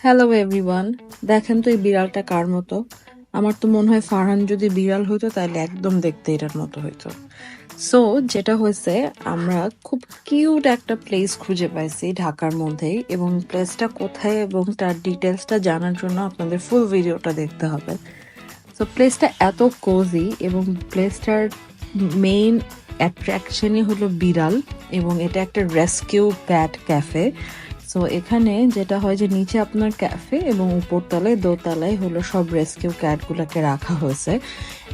Hello everyone, দেখেন তো এই বিড়ালটা কার মতো? আমার তো মনে হয় ফারহান যদি বিড়াল হইতো তাহলে একদম দেখতে এটার মতো হইতো। সো যেটা হয়েছে, আমরা খুব কিউট একটা প্লেস খুঁজে পাইছি ঢাকার মধ্যেই, এবং প্লেসটা কোথায় এবং তার ডিটেলসটা জানার জন্য আপনাদের ফুল ভিডিওটা দেখতে হবে। সো প্লেসটা এত কোজি, এবং প্লেসটার মেইন অ্যাট্রাকশনই হলো বিড়াল, এবং এটা একটা রেস্কিউ ক্যাট ক্যাফে। সো এখানে যেটা হয় যে নিচে আপনার ক্যাফে এবং উপরতলায় দোতলায় হলো সব রেস্কিউ ক্যাটগুলোকে রাখা হয়েছে।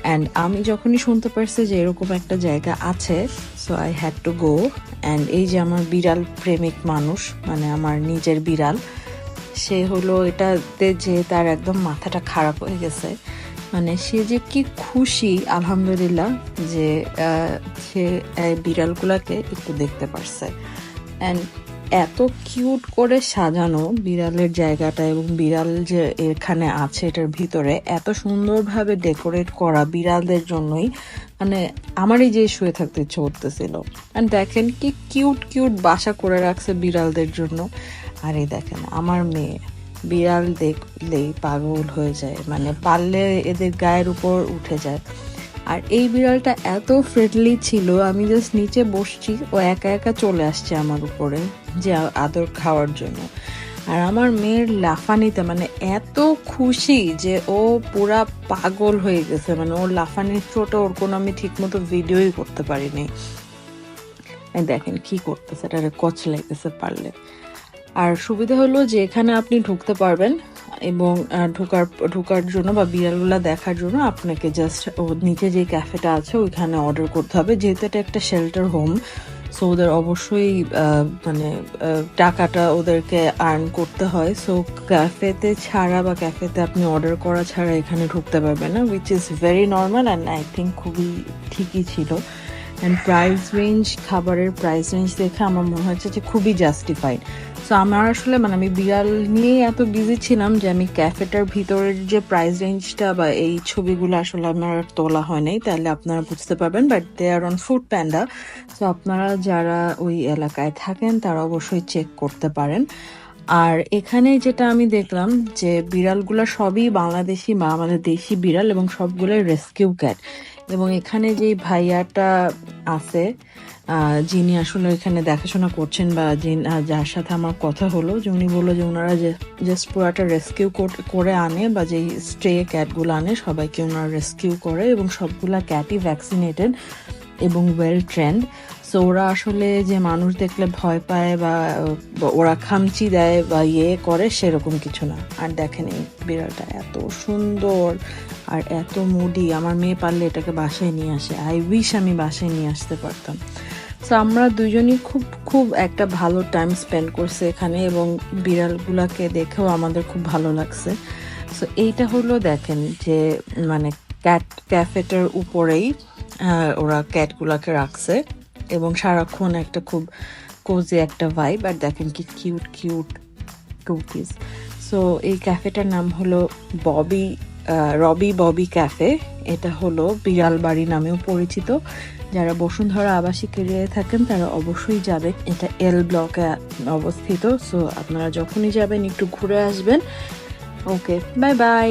অ্যান্ড আমি যখনই শুনতে পারছি যে এরকম একটা জায়গা আছে, so I had to go. And এই যে আমার বিড়াল প্রেমিক মানুষ, মানে আমার নিজের বিড়াল, সে হলো এটাতে যে তার একদম মাথাটা খারাপ হয়ে গেছে। মানে সে যে কি খুশি, আলহামদুলিল্লাহ, যে সে বিড়ালগুলাকে একটু দেখতে পারছে। অ্যান্ড এত কিউট করে সাজানো বিড়ালের জায়গাটা, এবং বিড়াল যে এখানে আছে এটার ভিতরে এত সুন্দরভাবে ডেকোরেট করা বিড়ালদের জন্যই, মানে আমারই যে শুয়ে থাকতে ইচ্ছে করতেছিল। অ্যান্ড দেখেন কি কিউট কিউট বাসা করে রাখছে বিড়ালদের জন্য। আর এই দেখেন আমার মেয়ে বিড়াল দেখলেই পাগল হয়ে যায়, মানে পারলে এদের গায়ের উপর উঠে যায়। আর এই বিড়ালটা এত ফ্রেন্ডলি ছিল, আমি জাস্ট নিচে বসছি, ও একা একা চলে আসছে আমার উপরে যে আদর খাওয়ার জন্য। আর আমার মেয়ের লাফানিতে মানে এত খুশি যে ও পুরা পাগল হয়ে গেছে, মানে ওর লাফানির চোটে ওর কোনো আমি ঠিক মতো ভিডিওই করতে পারিনি। দেখেন কি করতেছে, এটা কচলাইতেছে পারলে। আর সুবিধা হলো যে এখানে আপনি ঢুকতে পারবেন, এবং ঢোকার জন্য বা বিড়ালগুলা দেখার জন্য আপনাকে জাস্ট নিচে যে ক্যাফেটা আছে ওইখানে অর্ডার করতে হবে, যেহেতু এটা একটা শেল্টার হোম। সো ওদের অবশ্যই মানে টাকাটা ওদেরকে আর্ন করতে হয়। সো ক্যাফেতে ছাড়া বা ক্যাফেতে আপনি অর্ডার করা ছাড়া এখানে ঢুকতে পারবেন না, which is very normal. And I think খুবই ঠিকই ছিল। অ্যান্ড প্রাইস রেঞ্জ, খাবারের প্রাইস রেঞ্জ দেখে আমার মনে হচ্ছে যে খুবই জাস্টিফাইড। সো আমার আসলে মানে আমি বিড়াল নিয়ে এত বিজি ছিলাম যে আমি ক্যাফেটার ভিতরের যে প্রাইস রেঞ্জটা বা এই ছবিগুলো আসলে আমার তোলা হয় নাই, তাহলে আপনারা বুঝতে পারবেন। But they are on Foodpanda, so আপনারা যারা ওই এলাকায় থাকেন তারা অবশ্যই চেক করতে পারেন। আর এখানে যেটা আমি দেখলাম যে বিড়ালগুলো সবই বাংলাদেশি বা আমাদের দেশি বিড়াল, এবং সবগুলোই রেস্কিউ ক্যাট। এবং এখানে যে ভাইয়াটা আছে, যিনি আসলে এখানে দেখাশোনা করছেন, বা যার সাথে আমার কথা হলো, যে উনি বললো যে ওনারা জাস্ট পুরাটা রেস্কিউ করে আনে, বা যেই স্ট্রে ক্যাটগুলো আনে সবাইকে ওনারা রেস্কিউ করে, এবং সবগুলা ক্যাটই ভ্যাকসিনেটেড এবং ওয়েল ট্রেন্ড। সো ওরা আসলে যে মানুষ দেখলে ভয় পায় বা ওরা খামচি দেয় বা করে, সেরকম কিছু না। আর দেখেন এই বিড়ালটা এত সুন্দর আর এত মুডি, আমার মেয়ে পারলে এটাকে বাসায় নিয়ে আসে। আই উইশ আমি বাসায় নিয়ে আসতে পারতাম। সো আমরা দুজনই খুব খুব একটা ভালো টাইম স্পেন্ড করছি এখানে, এবং বিড়ালগুলাকে দেখেও আমাদের খুব ভালো লাগছে। সো এইটা হলো দেখেন যে মানে ক্যাফেটার উপরেই ওরা ক্যাটগুলাকে রাখছে, এবং সারাক্ষণ একটা খুব কোজি একটা ভাইব। আর দেখেন কি কিউট কিউট কুকিজ। সো এই ক্যাফেটার নাম হলো রবি ক্যাফে। এটা হলো বিড়াল বাড়ি নামেও পরিচিত। যারা বসুন্ধরা আবাসিক এরিয়ায় থাকেন তারা অবশ্যই যাবেন, এটা এল ব্লকে অবস্থিত। সো আপনারা যখনই যাবেন একটু ঘুরে আসবেন। ওকে, বাই বাই।